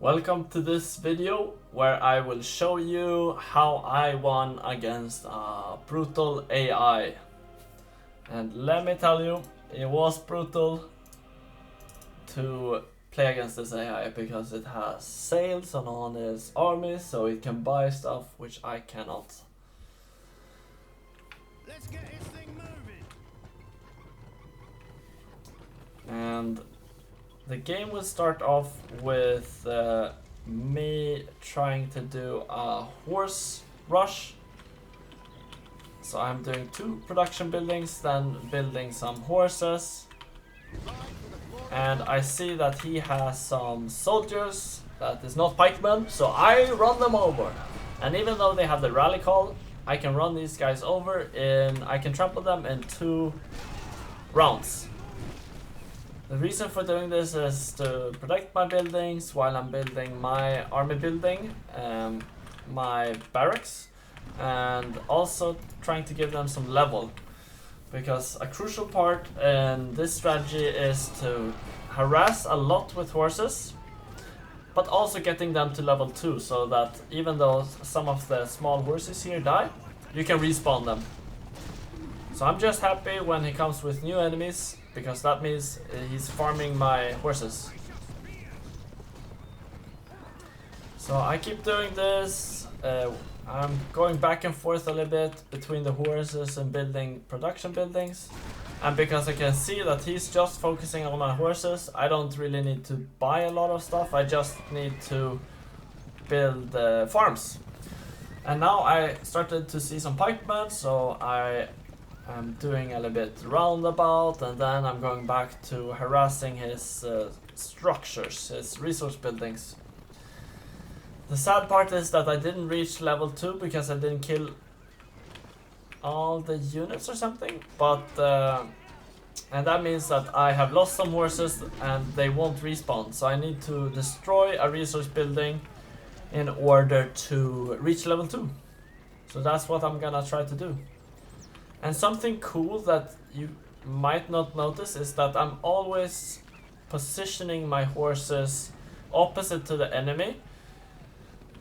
Welcome to this video where I will show you how I won against a brutal AI. And let me tell you, it was brutal to play against this AI because it has sales on its army, so it can buy stuff which I cannot. Let's get this thing moving. And the game will start off with me trying to do a horse rush. So I'm doing 2 production buildings, then building some horses. And I see that he has some soldiers that is not pikemen, so I run them over. And even though they have the rally call, I can run these guys over I can trample them in 2 rounds. The reason for doing this is to protect my buildings while I'm building my army building, my barracks, and also trying to give them some level. Because a crucial part in this strategy is to harass a lot with horses, but also getting them to level 2 so that even though some of the small horses here die, you can respawn them. So I'm just happy when he comes with new enemies, because that means he's farming my horses. So I keep doing this. I'm going back and forth a little bit between the horses and building production buildings. And because I can see that he's just focusing on my horses, I don't really need to buy a lot of stuff. I just need to build farms. And now I started to see some pikemen, so I'm doing a little bit roundabout, and then I'm going back to harassing his structures, his resource buildings. The sad part is that I didn't reach level 2 because I didn't kill all the units or something, but and that means that I have lost some horses and they won't respawn, so I need to destroy a resource building in order to reach level 2. So that's what I'm gonna try to do. And something cool that you might not notice is that I'm always positioning my horses opposite to the enemy.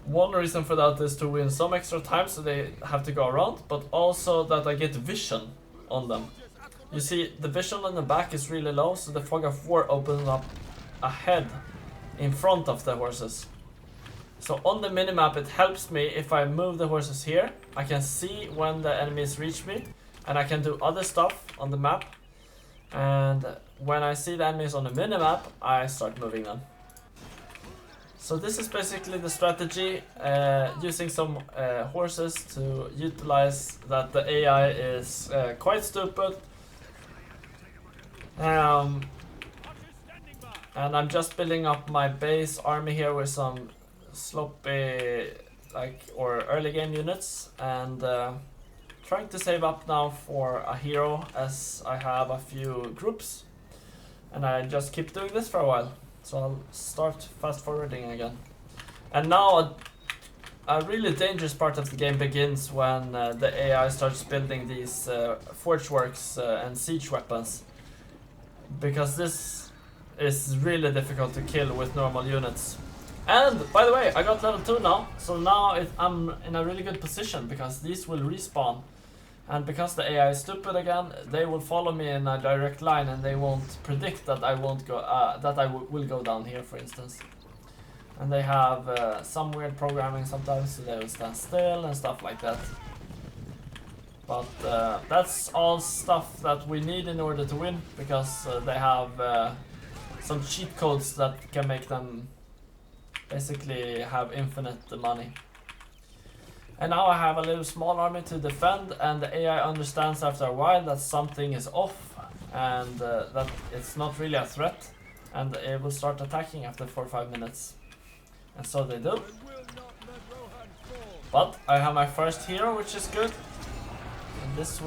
One reason for that is to win some extra time so they have to go around, but also that I get vision on them. You see, the vision on the back is really low, so the fog of war opens up ahead in front of the horses. So on the minimap it helps me if I move the horses here. I can see when the enemies reach me, and I can do other stuff on the map. And when I see the enemies on the minimap, I start moving them. So this is basically the strategy, using some horses to utilize that the AI is quite stupid. And I'm just building up my base army here with some sloppy or early game units, and trying to save up now for a hero, as I have a few groups, and I just keep doing this for a while. So I'll start fast forwarding again. And now a really dangerous part of the game begins when the AI starts building these forge works and siege weapons, because this is really difficult to kill with normal units. And by the way, I got level 2 now, so now I'm in a really good position because these will respawn. And because the AI is stupid again, they will follow me in a direct line and they won't predict that I won't go, will go down here, for instance. And they have some weird programming sometimes, so they will stand still and stuff like that. But that's all stuff that we need in order to win, because they have some cheat codes that can make them basically have infinite money. And now I have a little small army to defend, and the AI understands after a while that something is off and that it's not really a threat, and it will start attacking after 4 or 5 minutes. And so they do. But I have my first hero, which is good. And this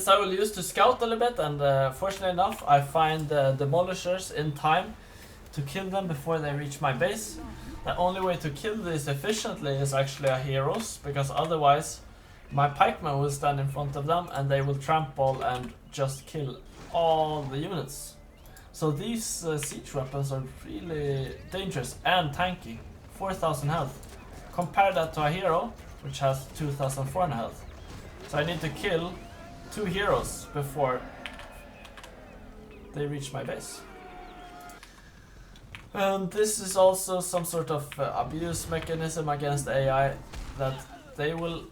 I will use to scout a little bit, and fortunately enough I find the demolishers in time to kill them before they reach my base. The only way to kill this efficiently is actually a heroes, because otherwise my pikemen will stand in front of them and they will trample and just kill all the units. So these siege weapons are really dangerous and tanky. 4,000 health. Compare that to a hero, which has 2,400 health. So I need to kill 2 heroes before they reach my base. And this is also some sort of abuse mechanism against AI, that they will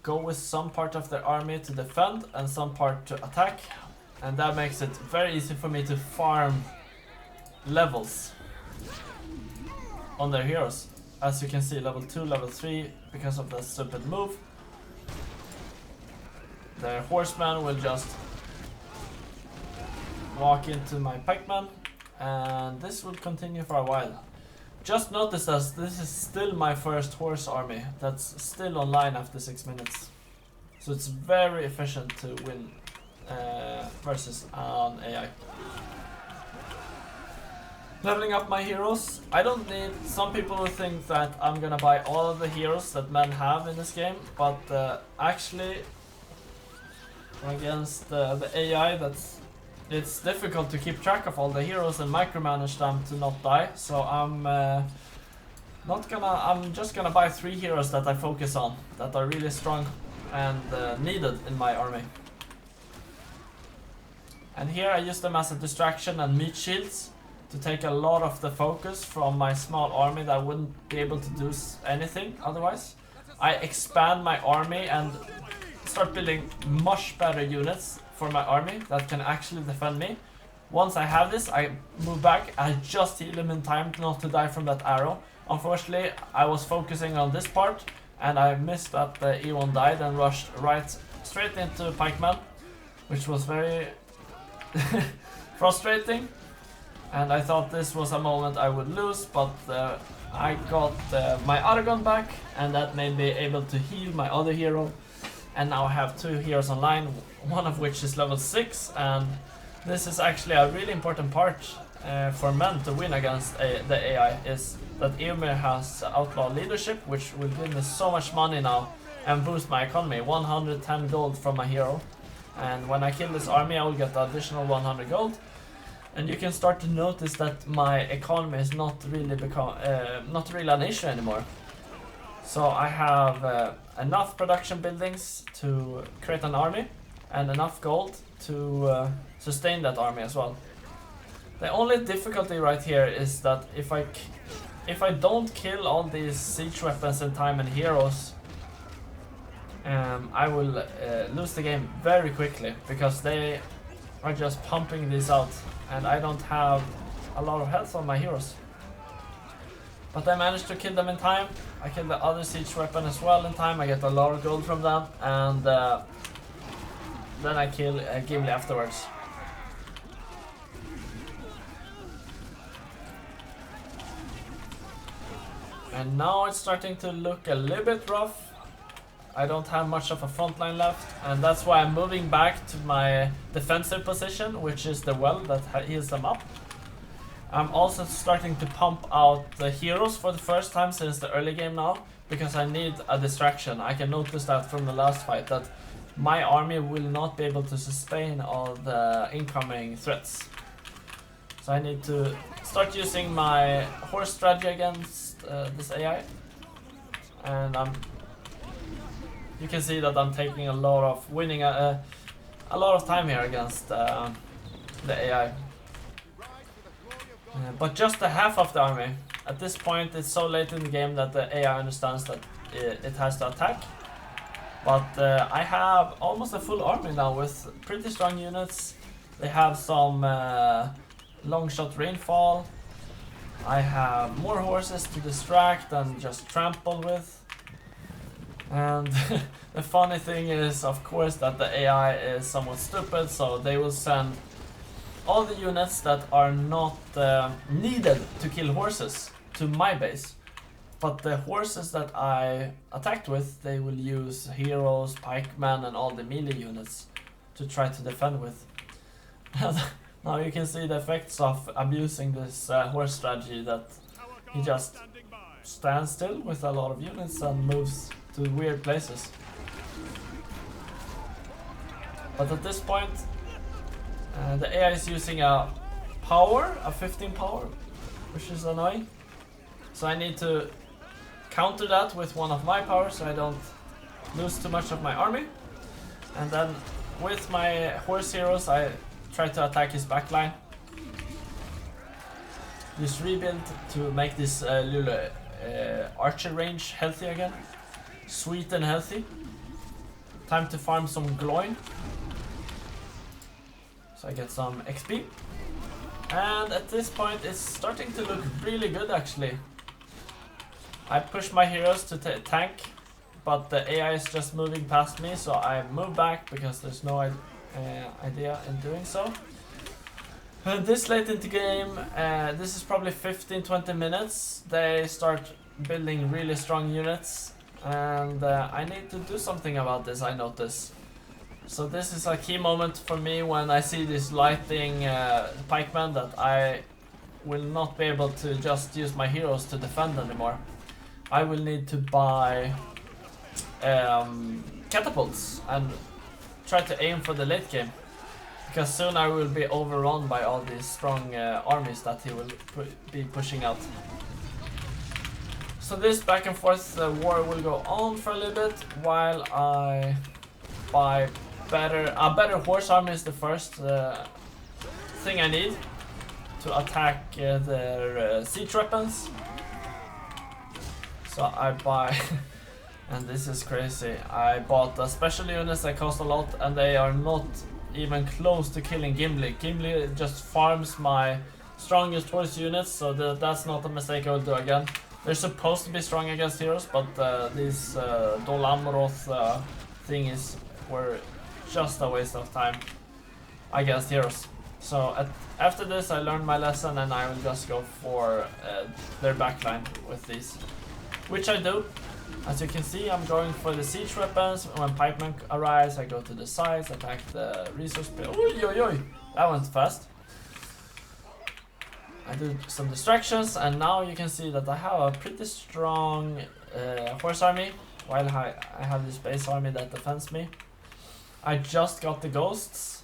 go with some part of their army to defend and some part to attack, and that makes it very easy for me to farm levels on their heroes. As you can see, level 2, level 3, because of that stupid move. Their horseman will just walk into my pikeman, and this will continue for a while. Just notice that this is still my first horse army that's still online after 6 minutes. So it's very efficient to win versus an AI. Leveling up my heroes. I don't need... Some people will think that I'm gonna buy all of the heroes that men have in this game, but actually against the AI, it's difficult to keep track of all the heroes and micromanage them to not die. So I'm just gonna buy 3 heroes that I focus on, that are really strong and needed in my army. And here I use them as a distraction and meat shields to take a lot of the focus from my small army that wouldn't be able to do anything otherwise. I expand my army and start building much better units for my army that can actually defend me. Once I have this, I move back, I just heal him in time not to die from that arrow. Unfortunately, I was focusing on this part and I missed that the E1 died and rushed straight into pikeman, which was very frustrating. And I thought this was a moment I would lose, but I got my Aragon back, and that made me able to heal my other hero. And now I have 2 heroes online, one of which is level 6, and this is actually a really important part for men to win against the AI, is that Eomir has outlaw leadership, which will give me so much money now and boost my economy. 110 gold from my hero, and when I kill this army I will get the additional 100 gold. And you can start to notice that my economy is not really an issue anymore. So I have enough production buildings to create an army and enough gold to sustain that army as well. The only difficulty right here is that if I don't kill all these siege weapons in time and heroes, I will lose the game very quickly, because they are just pumping these out and I don't have a lot of health on my heroes. But I managed to kill them in time. I killed the other siege weapon as well in time. I get a lot of gold from them, and then I kill Gimli afterwards. And now it's starting to look a little bit rough. I don't have much of a front line left, and that's why I'm moving back to my defensive position, which is the well that heals them up. I'm also starting to pump out the heroes for the first time since the early game now, because I need a distraction. I can notice that from the last fight, that my army will not be able to sustain all the incoming threats. So I need to start using my horse strategy against this AI. And you can see that I'm taking a lot of winning a lot of time here against the AI. But just a half of the army. At this point it's so late in the game that the AI understands that it has to attack. But I have almost a full army now with pretty strong units. They have some long shot rainfall. I have more horses to distract and just trample with. And the funny thing is, of course, that the AI is somewhat stupid, so they will send all the units that are not needed to kill horses to my base. But the horses that I attacked with, they will use heroes, pikemen and all the melee units to try to defend with. Now you can see the effects of abusing this horse strategy, that he just stands still with a lot of units and moves to weird places. But at this point, the AI is using a power, a 15 power, which is annoying. So I need to counter that with one of my powers so I don't lose too much of my army. And then with my horse heroes I try to attack his backline. Just rebuild to make this little archer range healthy again. Sweet and healthy. Time to farm some gloin. So I get some XP. And at this point it's starting to look really good actually. I push my heroes to tank, but the AI is just moving past me, so I move back because there's no idea in doing so. This late into game, this is probably 15-20 minutes, they start building really strong units, and I need to do something about this, I notice. So this is a key moment for me when I see this lighting pikemen that I will not be able to just use my heroes to defend anymore. I will need to buy catapults and try to aim for the late game. Because soon I will be overrun by all these strong armies that he will be pushing out. So this back and forth war will go on for a little bit while I buy a better horse army is the first thing I need to attack their siege weapons. So I buy, and this is crazy, I bought a special units that cost a lot and they are not even close to killing Gimli. Gimli just farms my strongest horse units, so that's not a mistake I will do again. They're supposed to be strong against heroes, but these Dol Amroth thingies were just a waste of time against heroes. So after this I learned my lesson and I will just go for their backline with these. Which I do. As you can see, I'm going for the siege weapons. When pikemen arise, I go to the sides, attack the resource bill. Oi, oi, oi! That went fast. I do some distractions, and now you can see that I have a pretty strong horse army, while I have this base army that defends me. I just got the ghosts,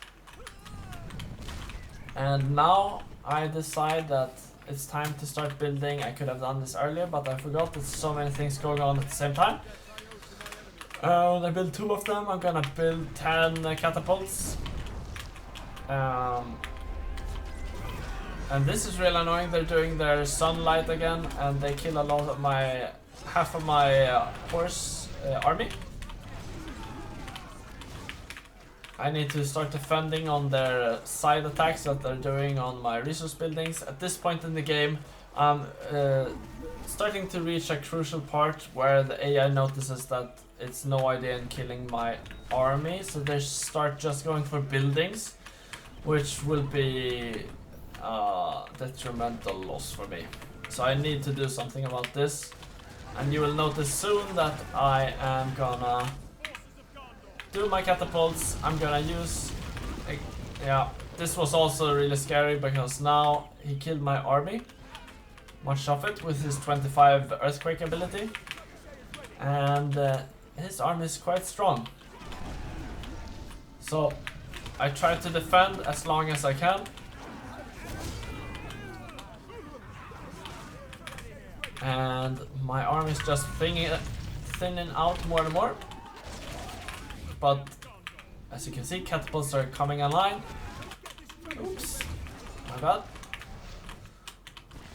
and now I decide that it's time to start building. I could have done this earlier, but I forgot. There's so many things going on at the same time. I build 2 of them. I'm gonna build 10 catapults. And this is really annoying. They're doing their sunlight again, and they kill a lot of half of my horse army. I need to start defending on their side attacks that they're doing on my resource buildings. At this point in the game, I'm starting to reach a crucial part where the AI notices that it's no idea in killing my army, so they start just going for buildings, which will be a detrimental loss for me. So I need to do something about this, and you will notice soon that I am gonna do my catapults. I'm gonna use, yeah, this was also really scary because now he killed my army, much of it, with his 25 earthquake ability, and his army is quite strong. So I try to defend as long as I can. And my army is just thinning out more and more. But as you can see, catapults are coming online. Oops, my bad.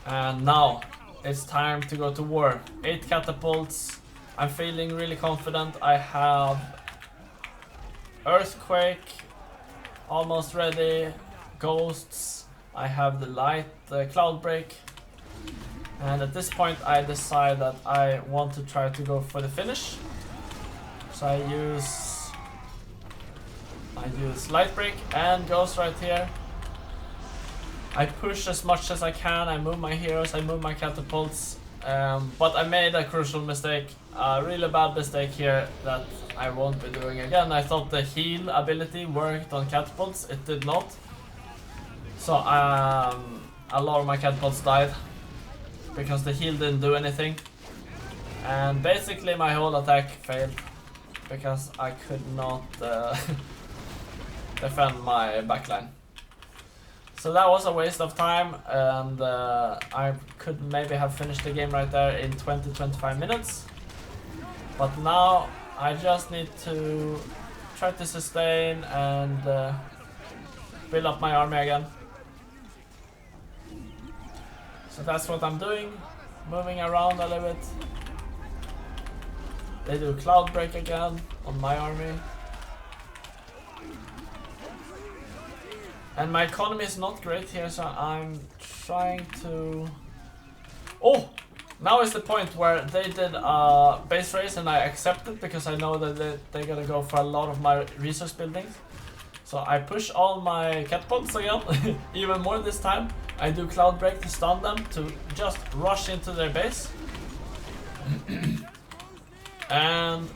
And now it's time to go to war. 8 catapults. I'm feeling really confident. I have earthquake almost ready, ghosts. I have the light cloud break. And at this point I decide that I want to try to go for the finish. So I use light break and ghost right here. I push as much as I can, I move my heroes, I move my catapults, but I made a crucial mistake, a really bad mistake here that I won't be doing again. I thought the heal ability worked on catapults, it did not. So a lot of my catapults died because the heal didn't do anything. And basically my whole attack failed because I could not defend my backline. So that was a waste of time, and I could maybe have finished the game right there in 20-25 minutes. But now I just need to try to sustain and build up my army again. So that's what I'm doing, moving around a little bit. They do cloud break again on my army. And my economy is not great here, so I'm trying to... Oh! Now is the point where they did a base race and I accepted because I know that they're gonna go for a lot of my resource buildings. So I push all my catapults again, even more this time. I do cloud break to stun them, to just rush into their base. And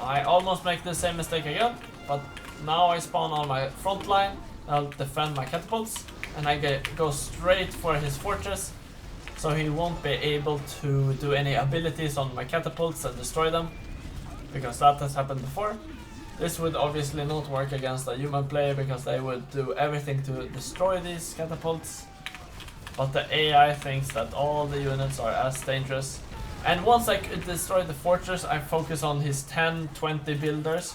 I almost make the same mistake again, but now I spawn on my front line. I'll defend my catapults, and I go straight for his fortress, so he won't be able to do any abilities on my catapults and destroy them, because that has happened before. This would obviously not work against a human player, because they would do everything to destroy these catapults, but the AI thinks that all the units are as dangerous. And once I destroy the fortress, I focus on his 10-20 builders,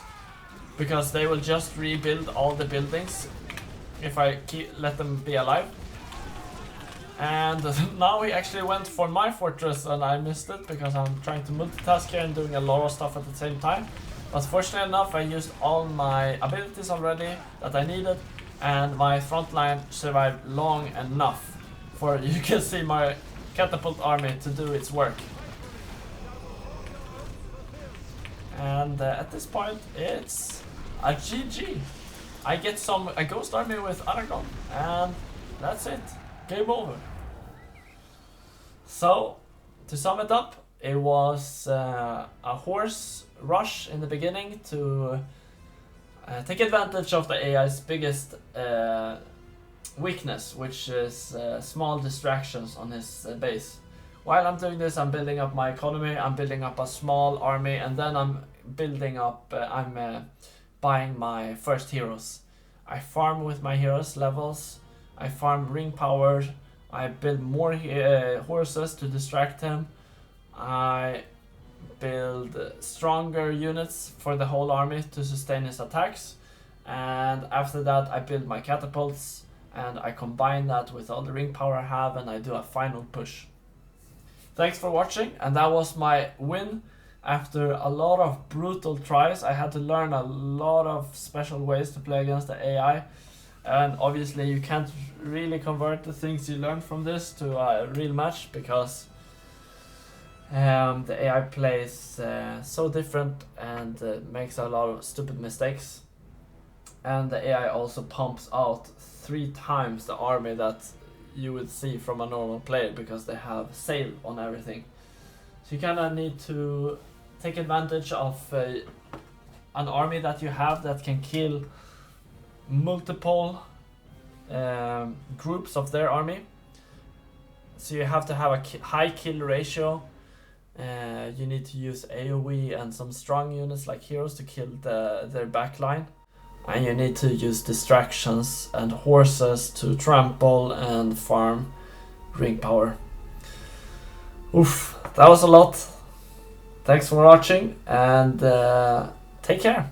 because they will just rebuild all the buildings if I let them be alive. And now he actually went for my fortress and I missed it because I'm trying to multitask here and doing a lot of stuff at the same time. But fortunately enough, I used all my abilities already that I needed, and my front line survived long enough for you can see my catapult army to do its work. And at this point, it's a GG. I get a ghost army with Aragon, and that's it. Game over. So, to sum it up, it was a horse rush in the beginning to take advantage of the AI's biggest weakness, which is small distractions on his base. While I'm doing this, I'm building up my economy, I'm building up a small army, and then I'm building up, buying my first heroes. I farm with my heroes levels, I farm ring power, I build more horses to distract him, I build stronger units for the whole army to sustain his attacks, and after that I build my catapults and I combine that with all the ring power I have and I do a final push. Thanks for watching, and that was my win. After a lot of brutal tries, I had to learn a lot of special ways to play against the AI, and obviously you can't really convert the things you learn from this to a real match because the AI plays so different and makes a lot of stupid mistakes, and the AI also pumps out 3 times the army that you would see from a normal player because they have sail on everything. So you kind of need to take advantage of an army that you have that can kill multiple groups of their army. So you have to have a high kill ratio. You need to use AoE and some strong units like heroes to kill their backline. And you need to use distractions and horses to trample and farm ring power. Oof, that was a lot. Thanks for watching, and take care.